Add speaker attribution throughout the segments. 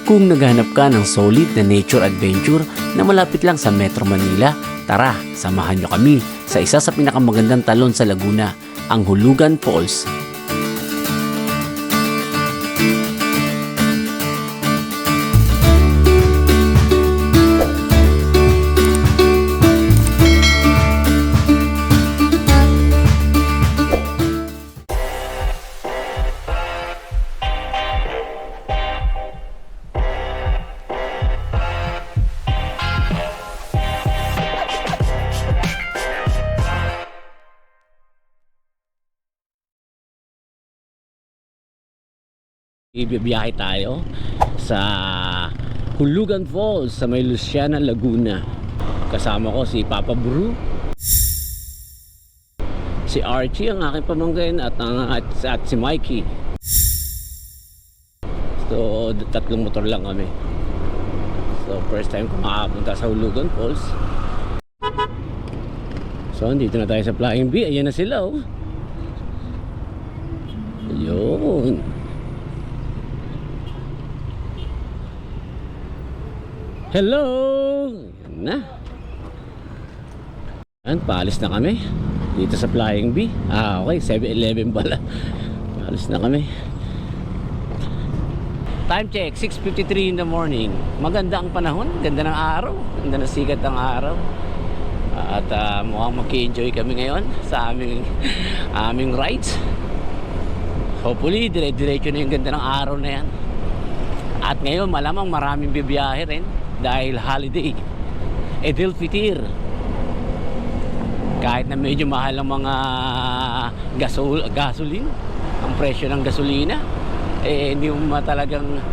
Speaker 1: Kung naghahanap ka ng solid na nature adventure na malapit lang sa Metro Manila, tara, samahan nyo kami sa isa sa pinakamagandang talon sa Laguna, ang Hulugan Falls. Ibibiyahe tayo sa Hulugan Falls sa may Luciana, Laguna. Kasama ko si Papa Bru, si Archie ang aking pamangkin at si Mikey. So tatlong motor lang kami. So first time ko makapunta sa Hulugan Falls. So dito na tayo sa Flying B. Ayan na sila oh. Ayun. Hello! Na. Yan, paalis na kami dito sa Flying B. Okay, 7-Eleven pala. Paalis na kami. Time check, 6:53 in the morning. Maganda ang panahon, ganda ng araw, ganda ng sikat ng araw. At mukhang mag-enjoy kami ngayon sa aming rides. Hopefully, dire-diretso na yung ganda ng araw na yan. At ngayon, malamang maraming bibiyahe rin dahil holiday, Eid al-Fitr. Kahit na medyo mahal ang mga gasoline, ang presyo ng gasolina, hindi mo talagang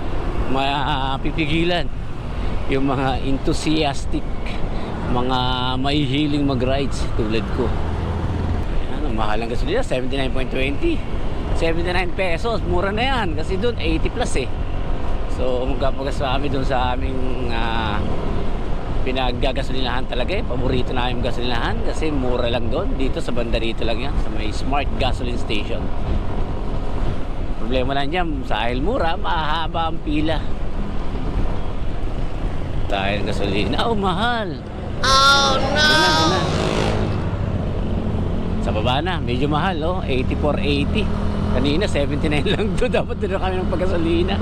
Speaker 1: mapipigilan yung mga enthusiastic, mga mahihiling mag-rides tulad ko. Ayan, ang mahal ang gasolina, 79.20, 79 pesos, mura na yan kasi doon 80 plus eh. So magpapagas kami doon sa aming pinaggagasolinahan talaga eh. Paborito na yung gasolinahan kasi mura lang doon. Dito sa banda rito lang yan, sa may Smart Gasoline Station. Problema lang dyan, dahil mura, mahaba ang pila. Dahil gasolina, mahal. Oh no! Doon na. Sa baba na, medyo mahal 84.80. Kanina 79 lang doon. Dapat doon kami ng paggasolina.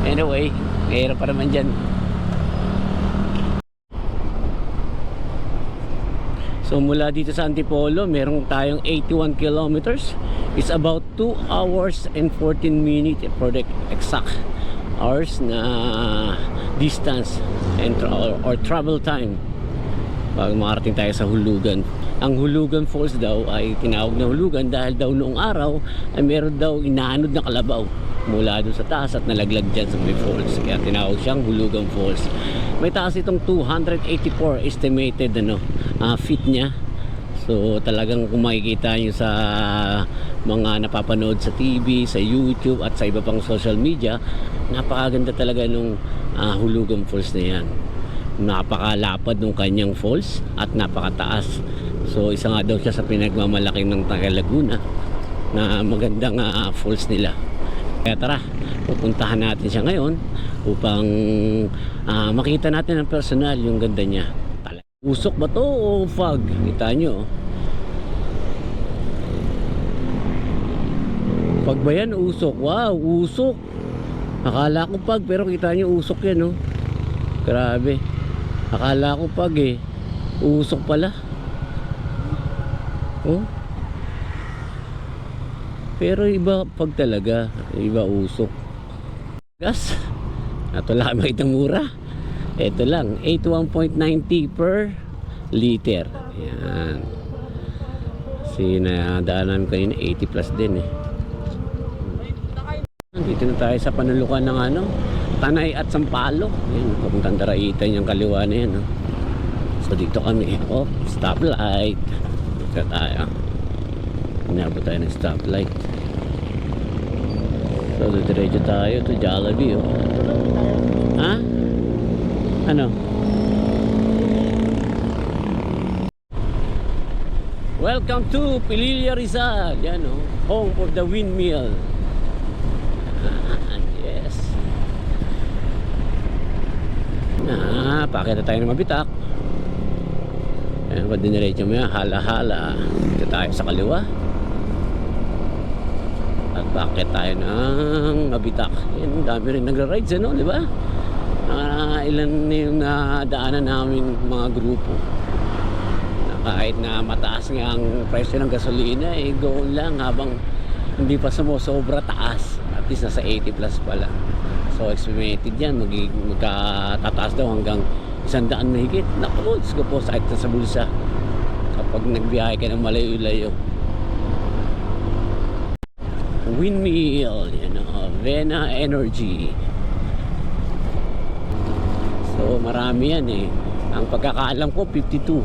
Speaker 1: Anyway, mahirap pa naman dyan. So mula dito sa Antipolo, meron tayong 81 kilometers. It's about 2 hours and 14 minutes for the exact hours na distance and or travel time pag makarating tayo sa Hulugan. Ang Hulugan Falls daw ay tinawag na Hulugan dahil daw noong araw ay meron daw inaanod na kalabaw mula doon sa taas at nalaglag dyan sa may falls, kaya tinawag siyang Hulugan Falls. May taas itong 284 estimated feet niya. So talagang kung makikita nyo sa mga napapanood sa TV, sa YouTube at sa iba pang social media, napakaganda talaga nung Hulugan Falls na yan. Napakalapad nung kanyang falls at napakataas. So isa nga daw siya sa pinagmamalaki ng Laguna na magandang falls nila. Kaya tara, pupuntahan natin siya ngayon upang makita natin ng personal yung ganda niya. Usok ba to o fog? Kita nyo fog ba yan? Usok? Wow, usok. Akala ko fog pero kita nyo usok yan Grabe. Akala ko fog usok pala. Pero iba pag talaga, iba usok. Gas. Ito lang makitang mura. Ito lang, 81.90 per liter. Yan. Sinadaan namin kanina 80 plus din Dito na tayo sa panulukan ng Tanay at Sampaloc. Yan, papuntang Daraitan yung kaliwa na yan. So dito kami. Stoplight. Dito tayo. Inabot tayo ng stoplight. So diretso tayo to Jollibee Ha? Ano? Welcome to Pililla Rizal. Yan home of the windmill. Yes. pakita tayo ng Mabitak. Ayan, pag diniretso mo yan, hala-hala. Dito tayo sa kaliwa. At bakit tayo ng Mabitak. Yan, dami rin nagra-rides, ano, di ba? Ilan na yung nadaanan namin mga grupo. Kahit na mataas nga ang presyo ng gasolina, go lang habang hindi pa sumusobra taas. At least nasa 80 plus pala. So estimated yan, magkatataas daw hanggang 100 mahigit. Naku, Diyos ko po, sakit na sa bulsa kapag nagbiyahe ka ng malayo-layo. Windmill, Vena Energy. So marami yan eh. Ang pagkakaalam ko 52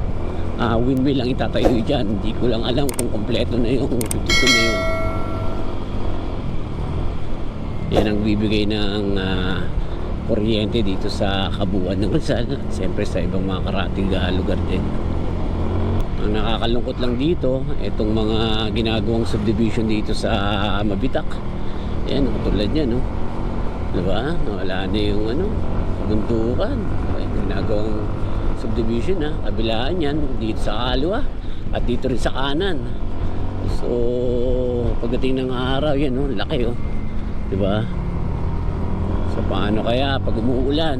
Speaker 1: windmill lang itatayo dyan. Hindi ko lang alam kung kompleto na yung 52 na yun. Yan ang bibigay ng kuryente dito sa kabuuan ng Rizal at siyempre sa ibang mga karating lugar din. Ang nakakalungkot lang dito, itong mga ginagawang subdivision dito sa Mabitak. Yan, katulad yan, no? Diba? Wala na yung buntukan. Ginagawang subdivision, kabilaan yan dito sa kaliwa at dito rin sa kanan. So pagdating ng araw yan, laki, diba? So paano kaya pag umuulan?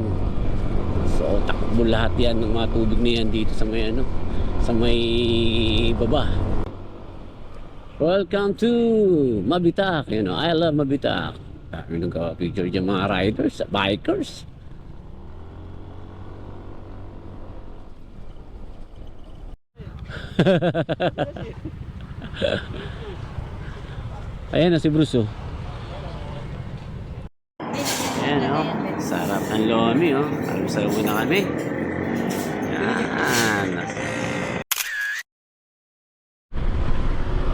Speaker 1: So takbo lahat yan ng mga tubig na yan dito sa may sa may baba. Welcome to Mabitak. I love Mabitak. Dami nagka-picture dyan mga riders, bikers. Ayan na si Bruce, ayan, sarap ng lomi, almusal muna kami. Yan,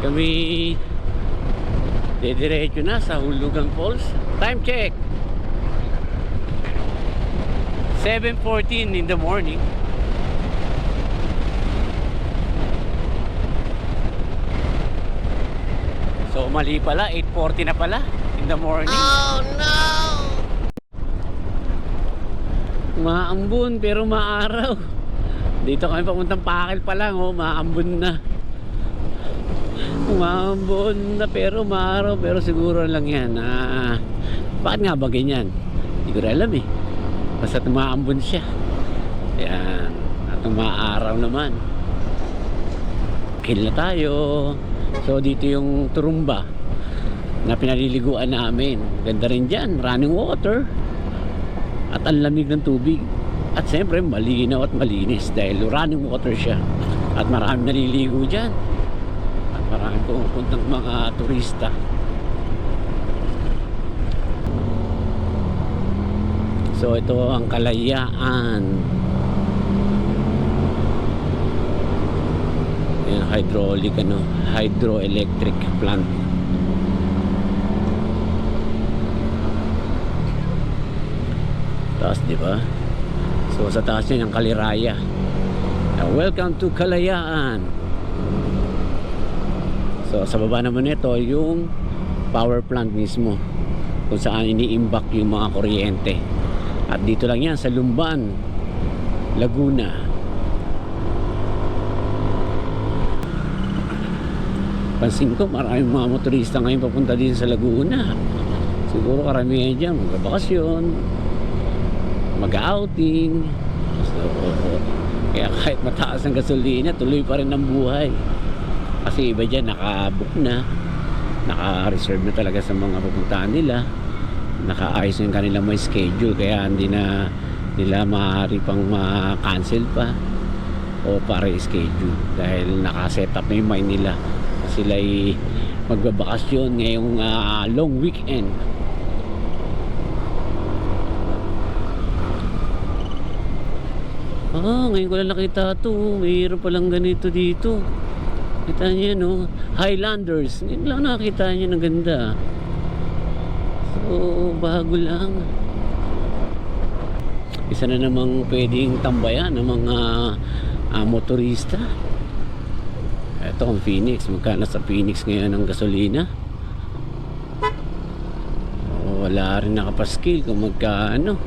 Speaker 1: kami didiretso na sa Hulugan Falls. Time check 7:14 in the morning. So mali pala, 8:40 na pala in the morning. Oh no! Maambon pero maaraw. Dito kami papuntang Pakil pa lang, maambon na. Maambon na pero maaraw, pero siguro lang yan. Bakit nga ba ganyan? Hindi ko rin alam eh. Basta maambon siya. Yan. At maaraw naman. Kill na tayo. So dito yung Turumba na pinaliliguan namin. Ganda rin dyan, running water at ang lamig ng tubig. At siyempre malinaw at malinis dahil running water siya. At maraming naliligo dyan. At maraming pumupuntang mga turista. So ito ang Kalayaan. Yung hydraulic, hydroelectric plant. Taas, di ba? So sa taas niya yung Kaliraya. Welcome to Kalayaan. So sa baba naman ito yung power plant mismo, kung saan iniimbak yung mga kuryente. At dito lang yan sa Lumban, Laguna. Pansin ko maraming mga motorista ngayon papunta din sa Laguna. Siguro karamihan dyan magbabakasyon, mag-outing. So, kaya kahit mataas ang gasolina, tuloy pa rin ang buhay. Kasi iba dyan naka-book na, naka-reserve na talaga sa mga pupuntahan nila, naka-ayos yung kanilang may schedule, kaya hindi na nila maaari pang ma-cancel pa o pa-reschedule dahil naka-set up na yung mind nila. Sila ay magbabakasyon ngayong long weekend. Ngayon ko lang nakita ito. Mayroon palang ganito dito. Kita niyo, Highlanders. Ngayon lang nakita niyo, ng ganda. So bago lang. Isa na namang pwedeng tambayan ng mga motorista. Ito ang Phoenix. Magkano sa Phoenix ngayon ang gasolina? Wala rin nakapaskil kung magkano.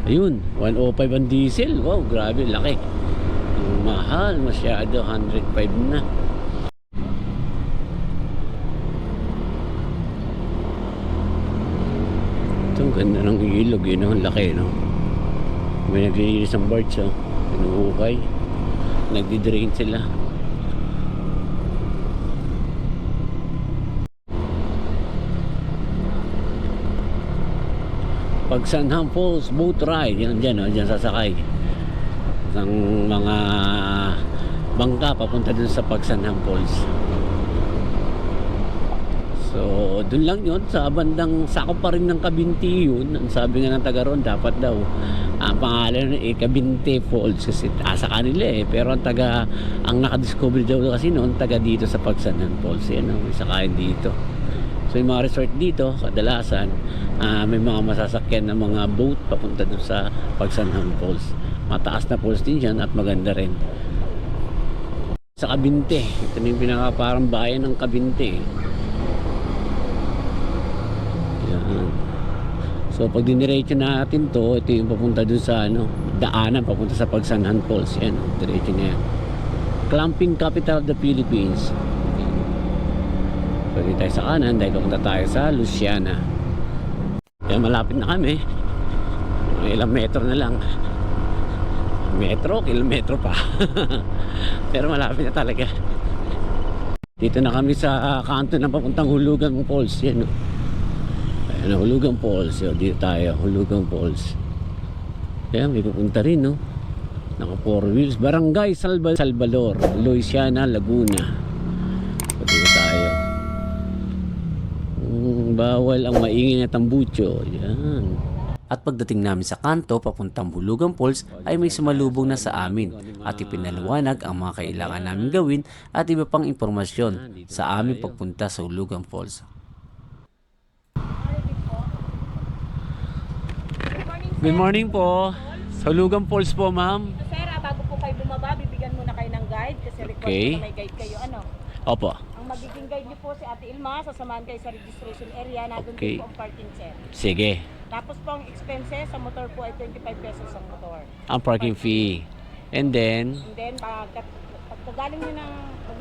Speaker 1: Ayun, 105 ang diesel. Wow, grabe, laki. Ang mahal, masyado, 105 na. Ito, ang ganda ng ilog, yun, ang laki, no? May naglilinis ng barge, oh. Pinuhukay. Nagdi-drain sila. Pagsanham Falls boat ride, yan dyan, oh, dyan sasakay ng mga bangka papunta dun sa Pagsanham Falls. So dun lang yun, sa bandang sakop pa rin ng Kabinti yun. Ang sabi nga ng taga ron, dapat daw ang pangalan Kabinti Falls kasi sa kanila pero ang nakadiscover daw kasi noon taga dito sa Pagsanham Falls, yan ang sakayin dito. So yung mga resort dito, kadalasan may mga masasakyan na mga boat papunta doon sa Pagsanham Falls. Mataas na falls din dyan at maganda rin. Sa Kabinte, ito na yung pinaka parang bayan ng Kabinte. Yan. So pag diniretso natin to, ito yung papunta doon sa daanan, papunta sa Pagsanham Falls. Yan, diretso na yan. Clamping capital of the Philippines. Pwede tayo sa kanan dahil pupunta tayo sa Luciana. Yan, malapit na kami. May ilang metro na lang. Kilometro pa. Pero malapit na talaga. Dito na kami sa kanto ng papuntang Hulugan Falls. Yan, no? Ayan, Hulugan Falls. Yan, dito tayo, Hulugan Falls. Ayan, may pupunta rin, no? Naka 4 wheels. Barangay Salvador, Luciana, Laguna. Dito tayo. Bawal ang maingay na tambucho. Yan. At pagdating namin sa kanto papuntang Hulugan Falls ay may sumalubong na sa amin at ipinaliwanag ang mga kailangan namin gawin at iba pang impormasyon sa aming pagpunta sa Hulugan Falls. Good morning po. Sa Hulugan Falls po, ma'am.
Speaker 2: Sir, bago po kayo bumaba, bibigyan muna kayo ng guide kasi request na may guide kayo.
Speaker 1: Opo.
Speaker 2: Ang magiging guide niyo po si Ate Ilma, sasamahan kayo sa registration area, nandun
Speaker 1: Okay.
Speaker 2: po ang parking, sir.
Speaker 1: Sige.
Speaker 2: Tapos po ang expenses sa motor po ay 25 pesos ang motor.
Speaker 1: Ang parking fee. And then,
Speaker 2: pag galing nyo ng,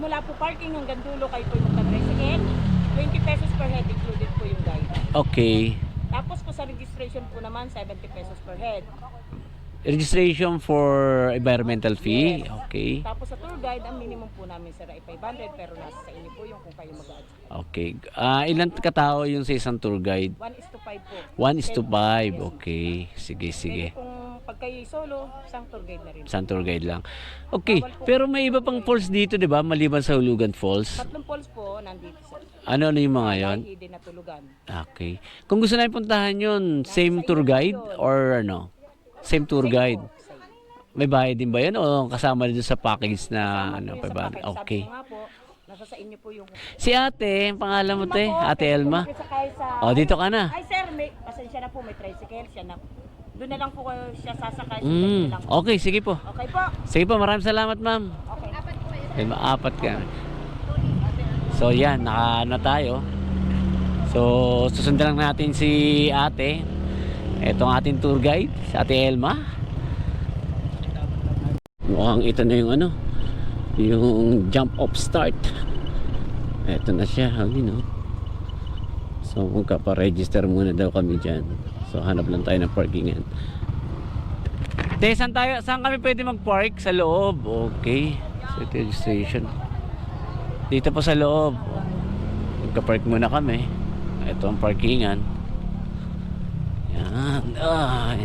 Speaker 2: mula po parking hanggang dulo kayo po yung magta-tricycle, 20 pesos per head included po yung guide.
Speaker 1: okay.
Speaker 2: Tapos po sa registration po naman, 70 pesos per head.
Speaker 1: Registration for environmental fee.
Speaker 2: Yes.
Speaker 1: Okay.
Speaker 2: Tapos sa tour guide, ang minimum po namin sir ay 500 pero nasa sa inyo po yung kung kayo mag-adjust.
Speaker 1: Okay. Ilan katao yung sa isang tour guide?
Speaker 2: 1:5 po.
Speaker 1: 1:5. Okay. Sige, sige.
Speaker 2: Kung pag kayo solo, isang tour guide na rin.
Speaker 1: Isang tour guide lang. Okay. Pero may iba pang falls dito, di ba? Maliban sa Hulugan Falls.
Speaker 2: 3 falls po nandito sir.
Speaker 1: Ano yung mga yon?
Speaker 2: Hidden na tulugan.
Speaker 1: Okay. Kung gusto namin puntahan yun, same tour guide or ano? Same tour guide. May bayad din ba yan o kasama din sa package na ano pa ba? Okay.
Speaker 2: Sabi ko nga po, nasa sa inyo po yung...
Speaker 1: Si ate, ang pangalan mo te? Ate Elma. O, dito ka na.
Speaker 2: Ay sir, pasensya na po, may tricycle siya na. Doon na lang po kayo siya sasakay.
Speaker 1: Okay, sige po.
Speaker 2: Okay po.
Speaker 1: Sige po, maraming salamat ma'am.
Speaker 2: Okay.
Speaker 1: Apat ka. So yan, naka na tayo. So susundan lang natin si ate. Ito ang ating tour guide, si Ate Elma. Mukhang ito na yung yung jump off start. Ito na siya, So magkapa-register muna daw kami dyan. So hanap lang tayo ng parkingan. Saan kami pwede mag-park? Sa loob. Okay. So ito yung registration. Dito po sa loob. Magka-park muna kami. Ito ang parkingan. Yan. Ay.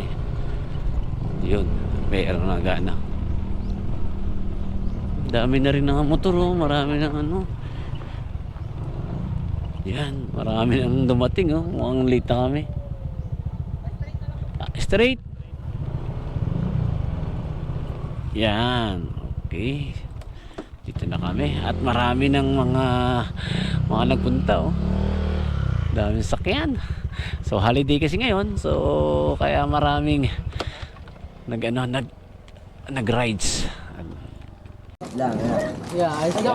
Speaker 1: Yun. Mayroon na gana. Dami na rin ng motor. Marami ng Yan. Marami nang dumating. Mukhang late na kami. Straight. Yan. Okay. Dito na kami. At marami ng mga nagpunta. Daming sakyan. So holiday kasi ngayon. So kaya maraming nag-rides. Yeah,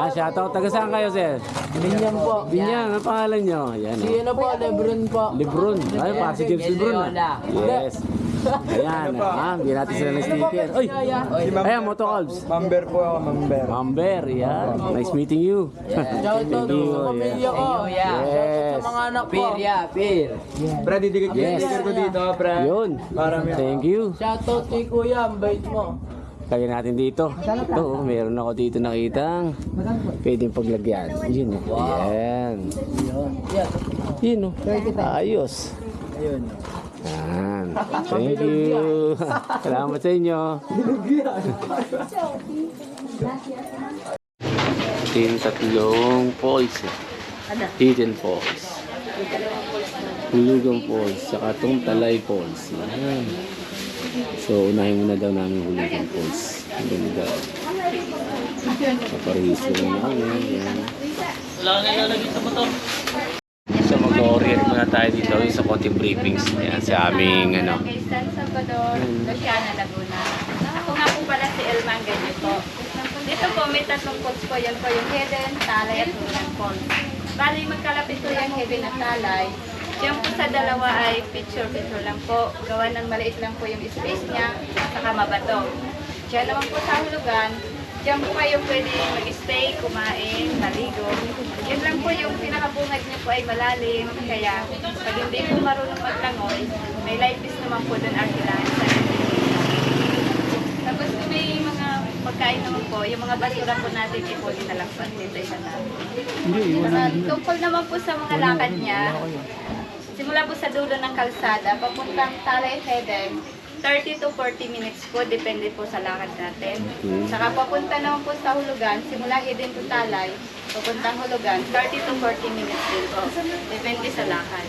Speaker 1: shoutout. Taga saan kayo, sir?
Speaker 3: Binyan po.
Speaker 1: Binyan, ang pangalan nyo? Yan.
Speaker 3: Si ano po, Lebron po.
Speaker 1: Lebron. Ay, pa si James Lebron. Yes. Ayan, bigyan natin sila ng sticker. Uy! Ayan, Moto Calves.
Speaker 3: Member po ako, member.
Speaker 1: Amber, yan. Nice meeting you.
Speaker 4: Shout out sa pamilya ko.
Speaker 1: Yes.
Speaker 4: Sa mga anak ko. Pir.
Speaker 3: Brad, didikit yung
Speaker 1: Yes.
Speaker 3: sticker ko dito, Brad.
Speaker 1: Yun. Thank you.
Speaker 4: Shout out kay Kuya, ang bait mo.
Speaker 1: Kaya natin dito. Ito, meron ako dito nakitang pwedeng paglagyan. Yun, yan. Yun, ayos.
Speaker 4: Ayun.
Speaker 1: Yan. Thank you. Salamat sa inyo. Ito yung tatlong falls. Hidden falls. Hulugang falls. Saka itong Talay falls. Yan. So, unahin muna daw namin Hulugang falls. Ang ganda. Paparehistro na namin. Yan. So mag-orient muna tayo dito sa konting briefings. Yan, sa aming ano.
Speaker 5: Kay San Salvador, Luciana, Laguna. Ako nga po pala si Elman Ganyo po. Dito po may tatlong falls po. Yan po yung Hidden, Talay at Hulugan Falls. Bali magkalapit po yung Hidden at Talay. Diyan po sa dalawa ay picture lang po. Gawa ng maliit lang po yung space niya, saka mabato. Diyan naman po sa Hulugan, diyan po kayo pwede mag-stay, kumain, maligo. Yun lang po yung pinakabungad niya po ay malalim. Kaya pag hindi po marunong maglangoy, may life vest naman po doon Arkilan sa Tapos may mga pagkain naman po, yung mga basura po natin, ipuli na lang po at tindahan natin. Tungkol naman po sa mga lakad niya, simula po sa dulo ng kalsada, papuntang Talay Hidden, 30 to 40 minutes po, depende po sa lakad natin. Saka papunta naman po sa Hulugan, simula Hidden to Talay, papuntang Hulugan, 30 to 40 minutes din po. Depende sa lakad.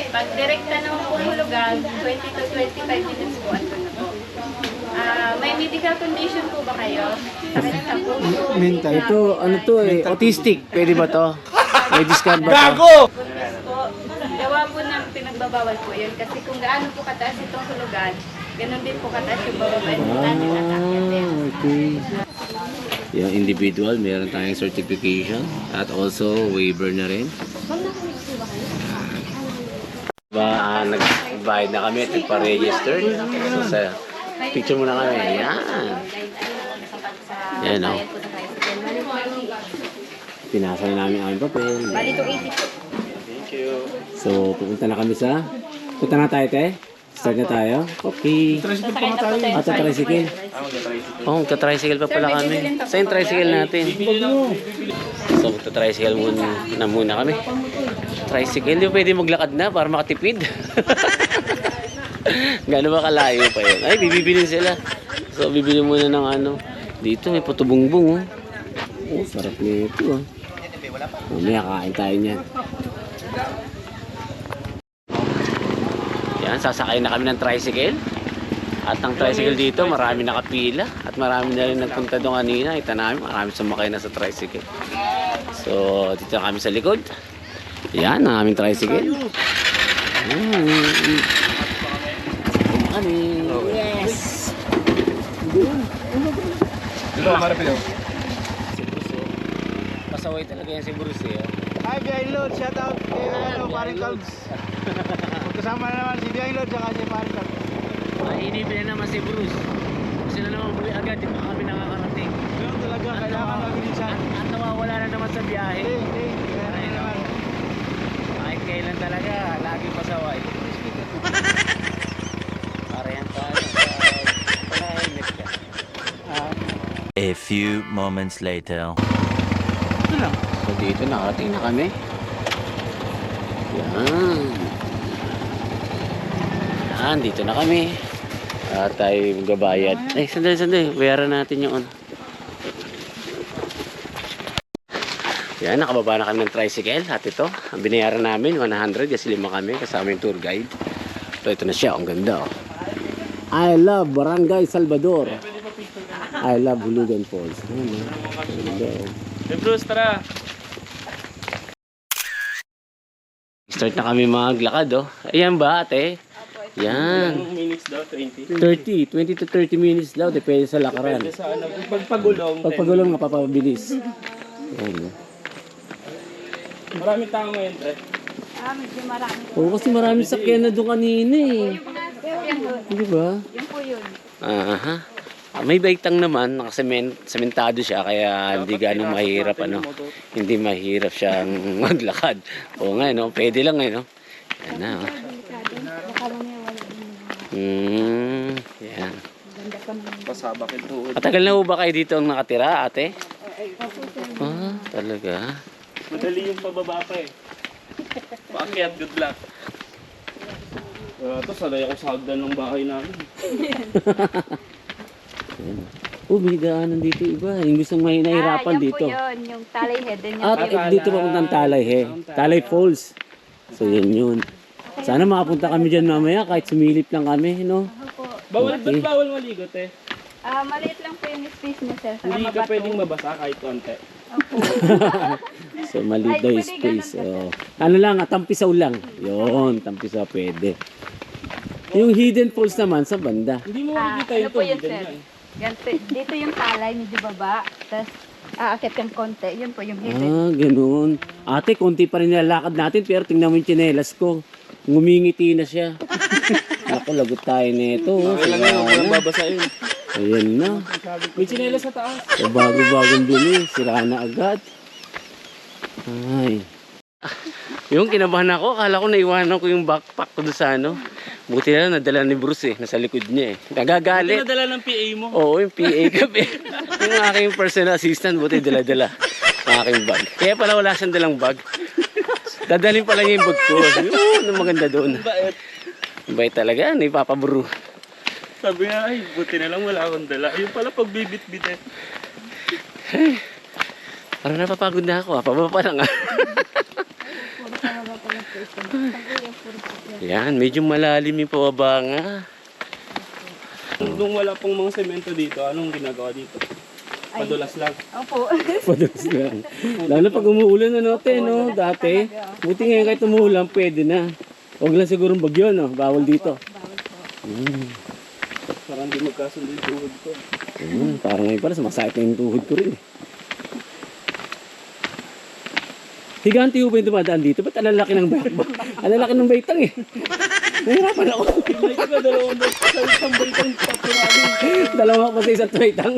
Speaker 5: Pag direkta naman po Hulugan, 20 to 25 minutes po, ano na po. May medical condition po ba kayo? Sakit sa puso?
Speaker 1: Ito, ano to eh, autistic. Pwede ba to? May discount ba to?
Speaker 5: Yes po. Gawa po ng pinagbabawal po yun. Kasi kung gaano po kataas itong hulugan, ganun din po kataas yung bababain po natin at akyatin.
Speaker 1: Okay. Yung individual, meron tayong certification at also waiver na rin. Nag-bayad na kami at nagpa-register. So, sa picture muna kami. Yan. Yan o. Pinasa na namin ang aming papel.
Speaker 5: Bali ito 80 po.
Speaker 1: So, pupunta na kami sa... Punta na tayo, te? Start na tayo? Okay.
Speaker 5: Sasakay na po tayo.
Speaker 1: At sa tricycle? Oo, magta-tricycle pa pala kami. Sa yung tricycle natin. So, magta-tricycle muna kami. Tricycle, hindi pwede maglakad na para makatipid. Gano'n ba kalayo pa yun? Ay, bibilin sila. So, bibili muna ng ano. Dito, may patubungbong. Oh, sarap nito. Mamaya, kain tayo niyan. Yan, sasakay na kami ng tricycle. At ang tricycle dito, marami nakapila. At marami na rin nagpunta doon kanina. Ito namin, marami sumakay na sa tricycle. So, dito kami sa likod. Yan, ang aming tricycle. Yes!
Speaker 3: Ito, marapil yun.
Speaker 1: Si Bruce, oh. Pasaway talaga yan si Bruce, eh.
Speaker 3: Hi, Biay Lord. Shout out kay Paring Calves. Magkasama na naman si Biay Lord saka si Paring Calves.
Speaker 1: Inipin na naman si Bruce. Kasi na naman muli agad, di pa kami nakakarating.
Speaker 3: Ganun talaga, kailangan kami minsan.
Speaker 1: At nawawala na naman sa biyahe.
Speaker 3: Kaya na naman.
Speaker 1: Kahit kailan talaga, lagi pasaway. Para yan tayo. Pag-helmet ka.
Speaker 6: A few moments later.
Speaker 1: Ito lang. So dito nakarating na kami. Yan. Yan, dito na kami. At tayo magabayad. Ay, sandali. Bayaran natin yung ano. Yan, nakababa na kami ng tricycle. At ito, ang binayaran namin, 100. Kasi 5 kami, kasama yung tour guide. So ito na siya, ang ganda. Oh. I love Barangay Salvador. I love Hulugan Falls. Ang ganda. Oh.
Speaker 3: Bruce, tara.
Speaker 1: Start na kami maglakad, oh. Ayan ba, ate? Yan.
Speaker 3: Minutes daw, 20.
Speaker 1: 20 to 30 minutes daw, depende sa lakaran.
Speaker 3: Sa ano, pagpagulong.
Speaker 1: Pagpagulong, mapapabilis. Ayan.
Speaker 3: Maraming tao ngayon, pre.
Speaker 5: Medyo marami.
Speaker 1: Oo, kasi maraming sakyan na doon kanina, eh. Di ba?
Speaker 5: Yun po yun.
Speaker 1: Aha. May baitang naman, nakasementado siya kaya hindi ganong mahirap ano. Hindi mahirap siyang maglakad. Oo nga no, pwede lang no. Yan na. Oh. Yan.
Speaker 3: Pasabakin tuhod.
Speaker 1: Matagal na ho ba kayo dito ang nakatira, ate? Ah, talaga.
Speaker 3: Madali yung pababa pa eh. Paakyat, good luck. Ito, sanay ako sa hagdan ng bahay namin.
Speaker 1: Oh, may daanan dito iba. Yung gustong may nahirapan
Speaker 5: yan
Speaker 1: dito.
Speaker 5: po yun. Yung Talay Head. Yun yung
Speaker 1: Dito pa puntang Talay, Talay Falls. So, yun. Sana makapunta kami dyan mamaya kahit sumilip lang kami, no?
Speaker 3: Bawal,
Speaker 1: Okay.
Speaker 3: ba't bawal maligot eh?
Speaker 5: maliit lang po yung space niya, sir. Saka
Speaker 3: Hindi ka
Speaker 5: mabato.
Speaker 3: pwedeng mabasa kahit konti.
Speaker 1: So, maliit daw yung space. Oh. Ano lang, tampisaw lang. Yun, tampisaw pwede. Yung hidden falls naman sa banda.
Speaker 3: Hindi mo
Speaker 5: Ah,
Speaker 3: makikita
Speaker 5: ano
Speaker 3: yun
Speaker 5: po
Speaker 3: to.
Speaker 5: yun, sir? Ganito, dito yung talay, medyo baba. Tapos, aakit yung konti. Yun po yung hidden.
Speaker 1: Ah, ganoon. Ate, konti pa rin nilalakad natin pero tingnan mo yung tsinelas ko. Ngumingiti na siya. Ako, lagot tayo nito.
Speaker 3: Okay lang yun, walang babasahin.
Speaker 1: Ayan na.
Speaker 3: May tsinelas sa taas.
Speaker 1: So, bago-bagong bili. Sira na agad. Ay. Yung kinabahan ako, akala ko naiwanan ko yung backpack ko doon sa ano. Buti na nadala ni Bruce nasa likod niya Nagagalit.
Speaker 3: Pinadala ng PA mo.
Speaker 1: Oo, yung PA kami. Yung aking personal assistant, buti dala-dala ang aking bag. Kaya pala wala siyang dalang bag. Dadalhin pala niya yung bag ko. Ano maganda doon.
Speaker 3: Bait.
Speaker 1: Bait talaga, naipapabro.
Speaker 3: Sabi nga, ay, buti na lang wala akong dala. Yung pala pagbibit-bit eh.
Speaker 1: Parang napapagod na ako, pababa pa lang Yan, medyo malalim yung pababa nga.
Speaker 3: Nung wala pong mga semento dito, anong ginagawa dito? Padulas lang.
Speaker 5: Opo.
Speaker 1: Padulas lang. Lalo pag umuulan na natin, no? Dati. Buti ngayon kahit umuulan, pwede na. Huwag lang sigurong bagyo, no? Bawal dito.
Speaker 3: Parang di magkasundo yung tuhod ko.
Speaker 1: Parang ngayon pala, sumasakit na yung tuhod ko rin. Higanti ho ba yung dumadaan dito? Ba't alalaki ng baitang? Alalaki ng baitang Nahirapan ako.
Speaker 3: May ka dalawang bait sa isang baitang tatlo namin.
Speaker 1: Dalawa pa sa isang baitang.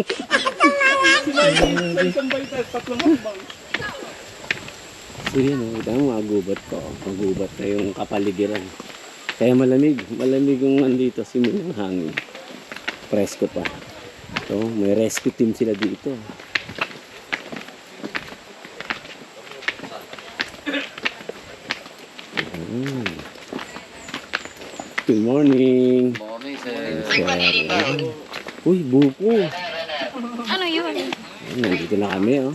Speaker 3: Sa isang baitang tatlong hambang.
Speaker 1: So yan, kita mo, magubat ko. Magubat na yung kapaligiran. Kaya malamig. Malamig yung nandito, simul ng hangin. Presko pa. So, may rescue team sila dito. Good morning.
Speaker 4: Morning, sir.
Speaker 1: Uy, buko.
Speaker 5: Ano yun?
Speaker 1: Nandito na kami, oh.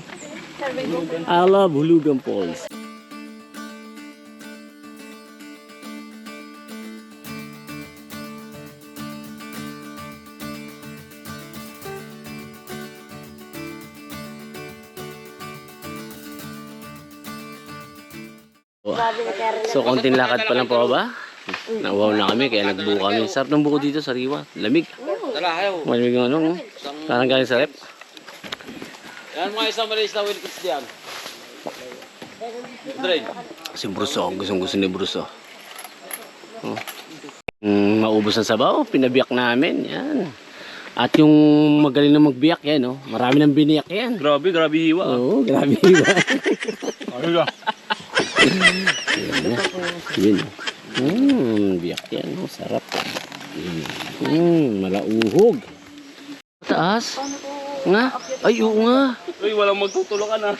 Speaker 5: Survey book.
Speaker 1: I love Hulugan Falls. So, konting lakad pa lang po ba? Nawaw na kami, kaya nagbuko kami. Sarap ng buko dito, sariwa. Lamig. Malamig ng ano, parang galing sa rep.
Speaker 4: Yan mga isang malis na Wilkins diyan.
Speaker 1: Si Bruso, gustong-gusto ni Bruso. Oh. Maubos ang sabaw, pinabiyak namin. Yan. At yung magaling na magbiyak yan, oh. Marami nang biniyak yan.
Speaker 3: Grabe hiwa.
Speaker 1: Oo, grabe iba.
Speaker 3: Ayun lang.
Speaker 1: Yun. Biyak yan. Oh, sarap. Malauhog. Taas. Nga? Ay, oo nga.
Speaker 3: Uy, walang magtutulungan ah.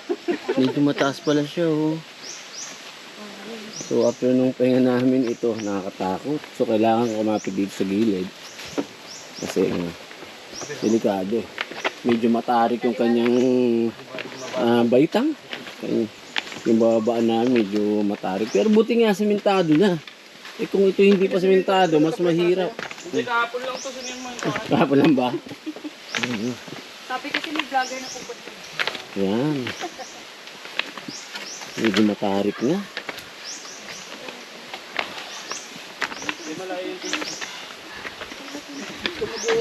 Speaker 1: Medyo mataas pala siya, oh. So, after nung pahinga namin ito, nakakatakot. So, kailangan kumapit dito sa gilid. Kasi, delikado. Medyo matarik yung kanyang baitang. Yung babaan namin, medyo matarik. Pero buti nga, simentado na. Eh, kung ito hindi pa simentado, mas mahirap.
Speaker 3: Hindi, kahapon lang to sinirman ko.
Speaker 1: Kahapon lang ba?
Speaker 5: Sabi kasi ni vlogger na pupunta.
Speaker 1: Yan. Medyo matarik na.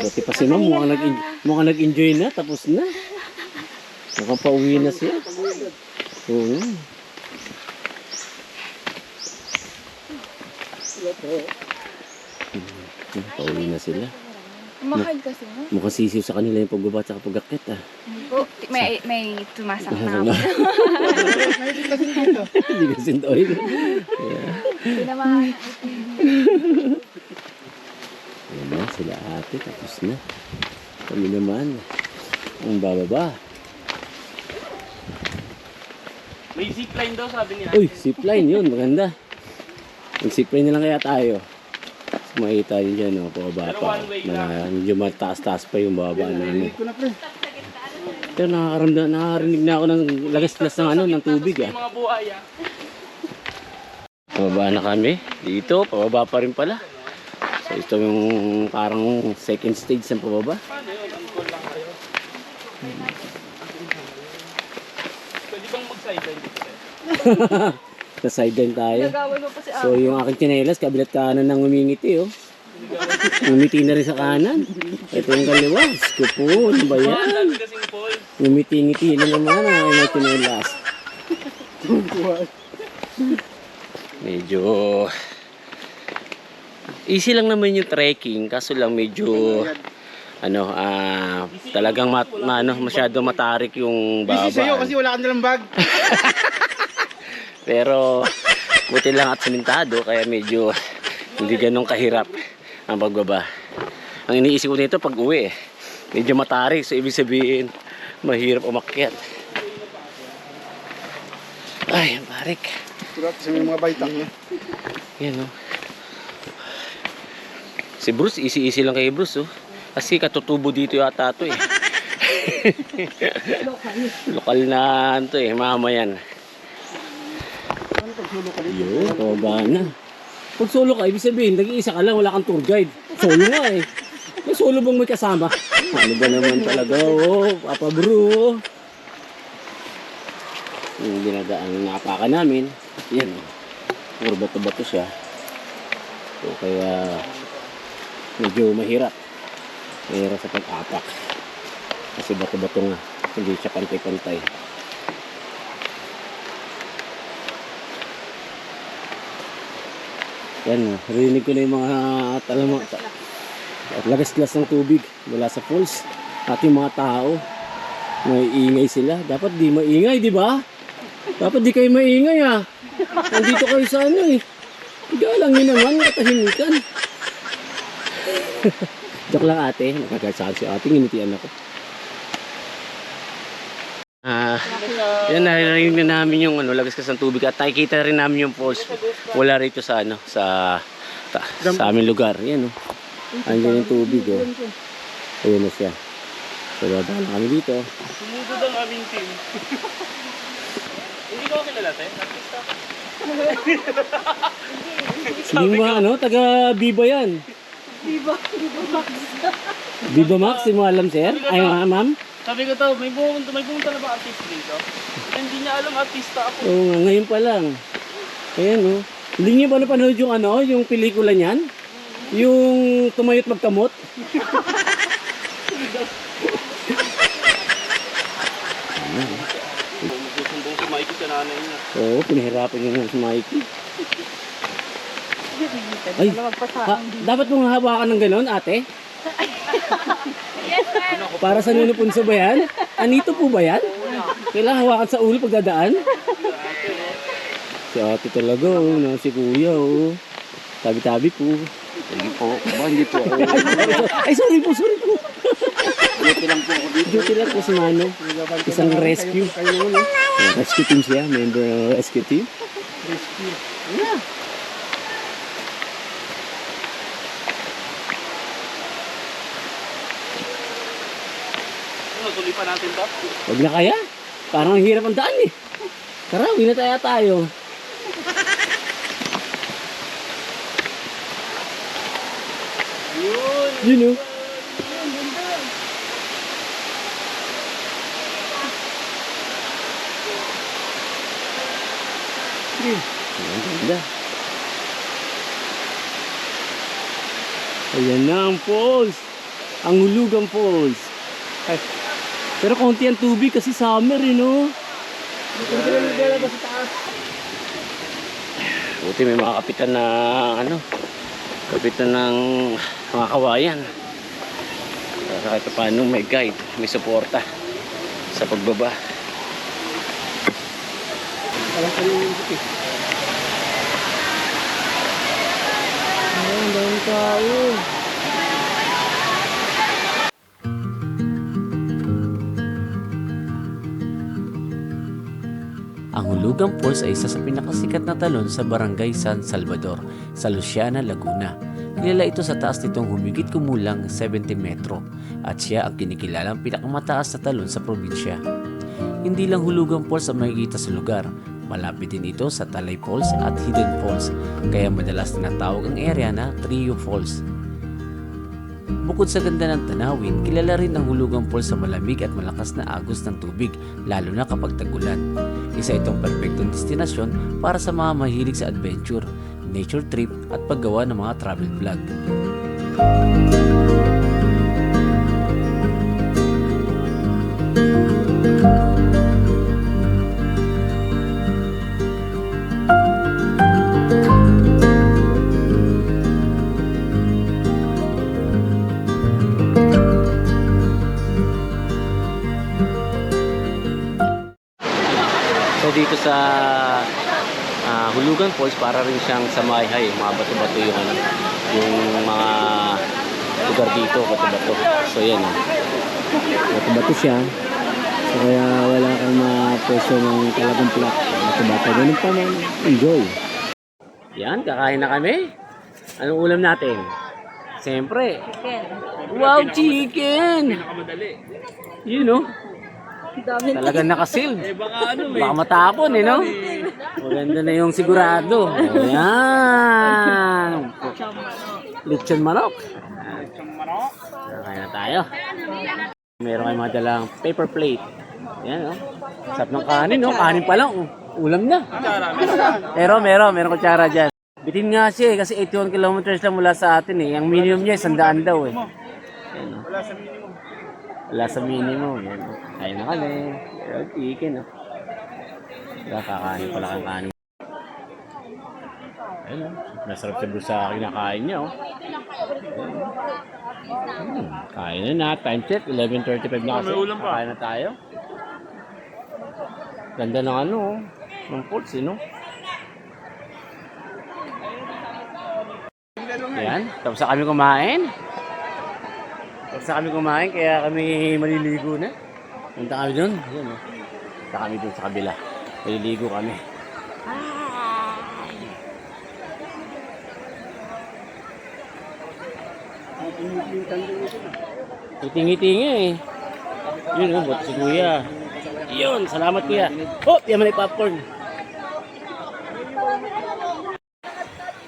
Speaker 1: Dati pa si Ma'am, mukhang nag-enjoy na, tapos na. Mukhang pauwi na siya. Oo. Pauwi na sila.
Speaker 5: Mahal kasi, no?
Speaker 1: Mukhang sisiw sa kanila yung pagbaba at pag-akit ah.
Speaker 5: Oh, may tumasak na ako.
Speaker 1: Hindi kasi oil.
Speaker 5: Pinamahan.
Speaker 1: Ayan na, sila ate, tapos na. Kami naman, ang bababa.
Speaker 4: May zipline daw sabi nila.
Speaker 1: Uy, zipline yun, maganda. Mag-zipline na lang kaya tayo. Makita nyo dyan, no, pababa pa. Medyo mataas-taas pa yung bababa namin. Pero nakakarinig na ako ng lagas-las ng, ng tubig ah.
Speaker 4: Mga buhay ah.
Speaker 1: Pababa na kami. Dito, pababa pa rin pala. So ito yung parang second stage ng pababa.
Speaker 4: Pwede bang mag-sideline dito?
Speaker 1: Sa sideline tayo. So yung aking tsinelas, kabilat kanan nang umingiti oh. Ngumiti na rin sa kanan. Ito yung kaliwa. Sko po, ano ba yan?
Speaker 4: Kasing Paul.
Speaker 1: Ngumiti-ngiti na naman ang aking tsinelas. Medyo easy lang naman yung trekking, kaso lang medyo talagang masyado matarik yung baba.
Speaker 3: Busy sa'yo kasi wala kang dalang bag.
Speaker 1: Pero buti lang at simintado kaya medyo hindi ganun kahirap ang pagbaba. Ang iniisip ko nito pag uwi medyo matarik, so ibig sabihin mahirap umakyat. Ay, ang tarik.
Speaker 3: Surat sa mga baitang niya.
Speaker 1: Yan oh. Si Bruce, easy lang kay Bruce oh. Kasi katutubo dito yata ito eh. Lokal na ito eh, mamayan. Yun, pababa na. Pag solo ka, ibig sabihin, nag-iisa ka lang, wala kang tour guide. Solo nga eh. May solo bang may kasama? Ano ba naman talaga oh, Papa Bro. Yung dinadaan napakan namin, yan oh. Puro bato-bato siya. So kaya medyo mahirap. Mahirap sa pag-apak. Kasi bato-bato nga. Hindi siya pantay-pantay. Yan, rinig ko na yung mga talama at lagas-las ng tubig mula sa falls. At yung mga tao, may ingay sila. Dapat di maingay, di ba? Dapat di kayo maingay ah. Nandito kayo sa ano eh. Galang yun naman, katahimikan. Joke lang ate, nakagasahan si ate, nginitian ako. Yan, narinig na namin yung lagas-las ng tubig at nakikita rin namin yung falls. Wala rito sa sa aming lugar. Yan oh. Andiyan yung tubig oh. Ayun na siya. So dadaan kami dito.
Speaker 4: Sumugod ang aming team. Hindi ko kilala tayo. Artista.
Speaker 1: Hindi mo taga Viva yan. Viva Max, hindi mo alam sir? Ay ma'am?
Speaker 4: Sabi ko to, may pumunta na ba artist dito? Hindi niya alam artista ako.
Speaker 1: Oo nga, ngayon pa lang. Ayan oh. Hindi niyo ba napanood yung yung pelikula niyan? Yung tumayot magkamot?
Speaker 4: Magsusumbong si Mikey sa nanay niya.
Speaker 1: Oo, pinahirapan niya si Mikey. Ay, dapat mong hawakan ng gano'n, ate?
Speaker 5: Yes, sir.
Speaker 1: Para sa Nuno Punso ba yan? Anito po ba yan? Kailangan hawakan sa ulo pag dadaan? Si ate talaga, oh, si kuya, oh. Tabi-tabi po.
Speaker 4: Hindi po. Hindi po ako.
Speaker 1: Ay, sorry po.
Speaker 4: Duty lang po ako dito.
Speaker 1: Duty lang po si Mano. Isang rescue. Rescue team siya, member ng rescue team.
Speaker 3: Rescue. Yeah.
Speaker 4: Tuloy pa natin to.
Speaker 1: Huwag na kaya. Parang ang hirap ang daan eh. Tara, uwi na tayo. Yun oh. Ang ganda. Ayan na ang falls. Ang Hulugang Falls. Ay. Pero konti ang tubig kasi summer eh no. Buti may mga kapitan na Kapitan ng mga kawayan. Kahit paano may guide, may suporta sa pagbaba. Ang daming tao. Ang Hulugang Falls ay isa sa pinakasikat na talon sa Barangay San Salvador sa Luciana, Laguna. Kilala ito sa taas nitong humigit kumulang 70 metro at siya ang kinikilalang pinakamataas na talon sa probinsya. Hindi lang Hulugang Falls ang makikita sa lugar, malapit din ito sa Talay Falls at Hidden Falls, kaya madalas tinatawag ang area na Trio Falls. Bukod sa ganda ng tanawin, kilala rin ang Hulugang Falls sa malamig at malakas na agos ng tubig, lalo na kapag tag-ulan. Isa itong perpektong destinasyon para sa mga mahilig sa adventure, nature trip at paggawa ng mga travel vlog. So dito sa Hulugan Falls, para rin siyang sa Mayhay, mga bato-bato yung mga lugar dito, bato-bato. So yan, bato-bato siya. So kaya wala kang ma-preso ng talagang plot. Bato-bato, ganun pa man, enjoy. Yan, kakain na kami. Anong ulam natin? Siyempre. Wow, chicken!
Speaker 4: Pinakamadali.
Speaker 1: You know. Talagang nakasil. Baka matapon no? Maganda na yung sigurado. Ayan. Lechon manok. Kaya na tayo. Meron kayong mga dalang paper plate. Ayan, no? Sarap ng kanin, no? Kanin pa lang. Ulam na. Pero meron kutsara dyan. Bitin nga siya kasi 81 kilometers lang mula sa atin eh. Ang minimum niya 100 daw eh. Ayan, no? Wala sa minimum. Yan. Kain na kami. Pero chicken, no? Kakain pala kang kanin. Ayun, nasarap sa kinakain niya, oh. Kain na. Time check, 11:35 na kasi. Kain na tayo. Ganda ng ng falls, no? Ayan, tapos na kami kumain. Kaya kami maliligo na. Punta kami doon. Ayan, oh. Punta kami doon sa kabila. Maliligo kami. Tingi-tingi eh. Yun, oh, buti si kuya. Yun, salamat kuya. Oh, yan may popcorn.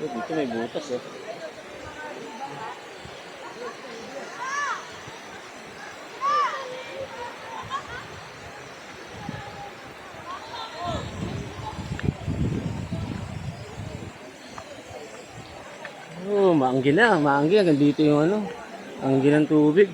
Speaker 1: Oh, dito may butas eh. Oh, maanggi na. Hanggang dito yung anggi ng tubig.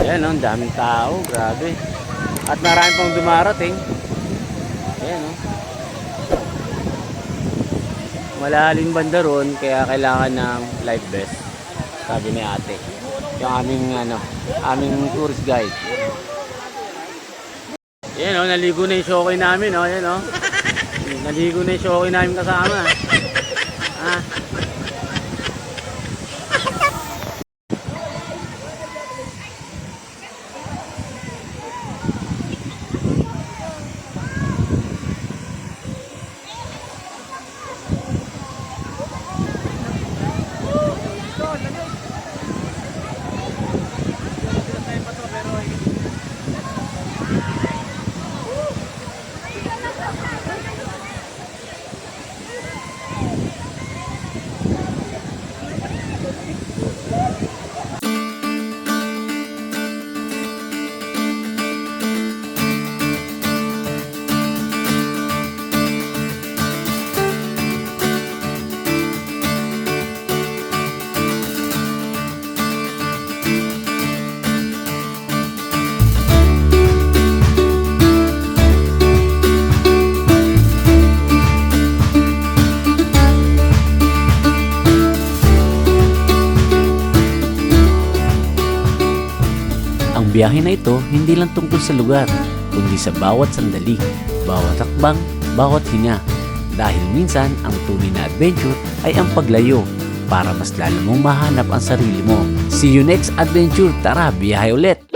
Speaker 1: Ayan, ang daming tao, grabe. At marami pang dumarating. Ayan, malalim banda ron, kaya kailangan ng life vest, sabi ni ate. Yung aming tourist guide. Ayan, naligo na yung shokoy namin, ayan, naligo na yung shokoy namin kasama. Ang biyahe na ito hindi lang tungkol sa lugar, kundi sa bawat sandali, bawat hakbang, bawat hinga. Dahil minsan, ang tunay na adventure ay ang paglayo para mas lalo mong mahanap ang sarili mo. See you next adventure. Tara, biyahe ulit!